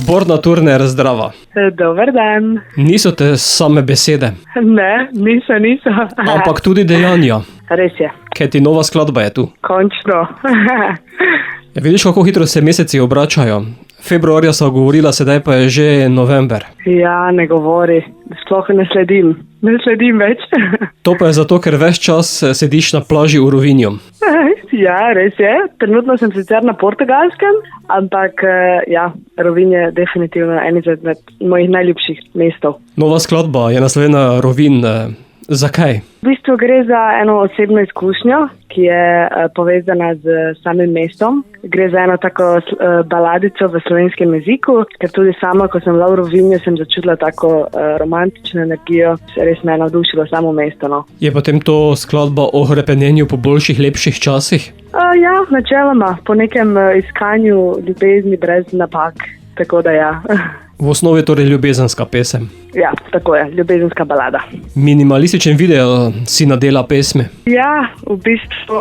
Borna Turner, zdrava. Dober dan. Niso te same besede, Ne, niso. ampak tudi dejanja. Res je, Kaj ti nova skladba je tu. končno. Ja, vidiš, kako hitro se meseci obračajo. Februarja sva govorila, sedaj pa je že november. Ja, ne govori. Sploh ne sledim. Ne sledim več. To pa je zato, ker ves čas sediš na plaži v Rovinju. Ja, res je. Trenutno sem sicer na Portugalskem, ampak ja, Rovinj je definitivno en izmed mojih najljubših mestov. Nova skladba je naslovljena Rovin. Zakaj? V bistvu gre za eno osebno izkušnjo, ki je povezana z samim mestom. Gre za eno tako baladico v slovenskem jeziku, ker tudi sama, ko sem bila v Rovinju, sem začutila tako romantično energijo. Res me je navdušilo samo mesto. No. Je potem to skladba o hrepenenju po boljših, lepših časih? Ja, načeloma, po nekem iskanju ljubezni brez napak. Tako da ja. V osnovi torej ljubezenska pesem. Ja, tako je, ljubezenska balada. Minimalističen video si nadela pesmi. Ja, v bistvu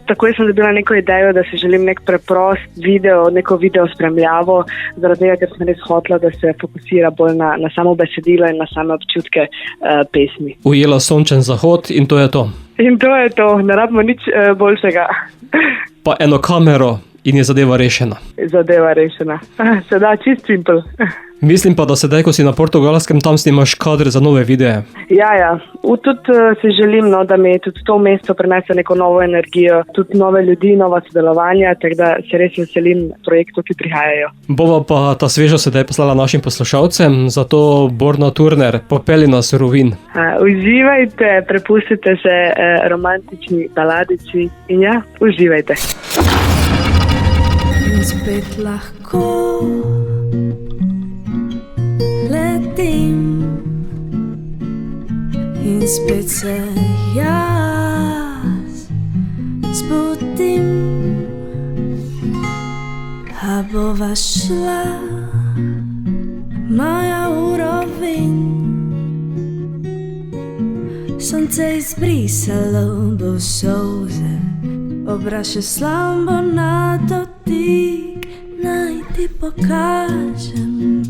takoj sem dobila neko idejo, da si želim nek preprost video, neko video spremljavo, zaradi tega, ker sem res hotela, da se fokusira bolj na samo besedilo in na same občutke pesmi. Ujela sončen zahod in to je to. In to je to, ne rabimo nič boljšega. Pa eno kamero in je zadeva rešena. Zadeva rešena. Sedaj čist simpel. Mislim pa, da sedaj, ko si na Portugalskem, tam snimaš kadre za nove videe. Ja. Tudi si želim, no, da mi tudi to mesto prinese neko novo energijo, tudi nove ljudi, nova sodelovanja, tako da se res veselim projektov, ki prihajajo. Bova pa ta sveža sedaj poslala našim poslušalcem, zato Borna Turner, popelji nas v Rovin. Uživajte, prepustite se romantični baladici in ja, uživajte. In spet lahko letim in spet se jaz zbudim, a bova šla maja v Rovin. Sonce izbrisalo bo solze, obraše slambo na dotik, naj ti pokažem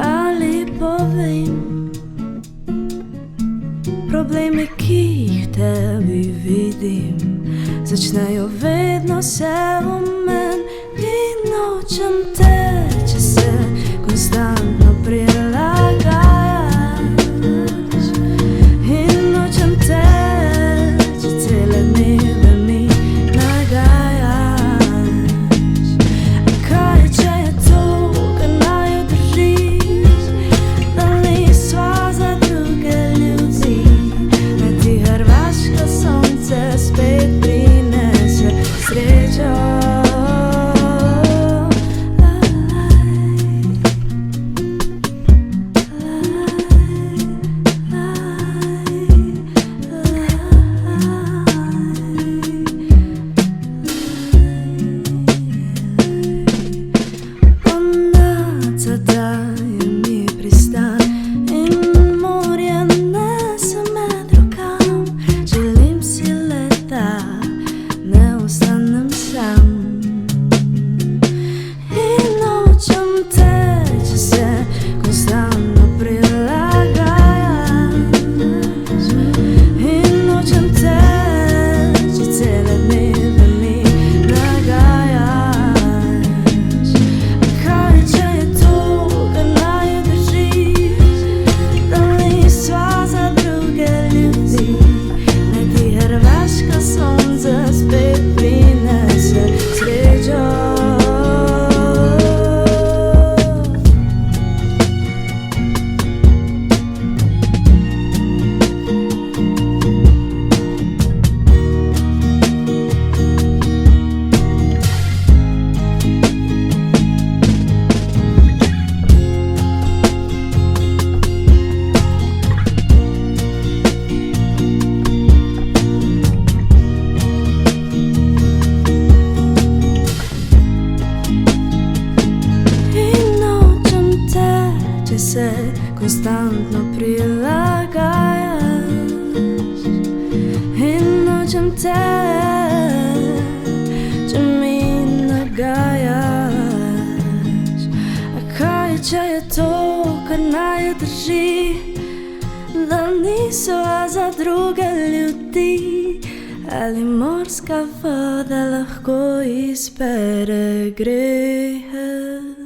ali povem problemi, ki jih tebi vidim, začnejo vedno se v men in nočem te, če se konstantno prilagajaš in nočem te, če cele dneve mi nagajaš. Kaj če je to, kar naj držiš, da nisva za druge ljudi, naj ti hrvaško sonce spet prinese srečo. konstantno prilagajaš in nočem te, če mi nagajaš. Če je to, kar naju drži, da niso za druge ljudi, ali morska voda lahko izpere grehe.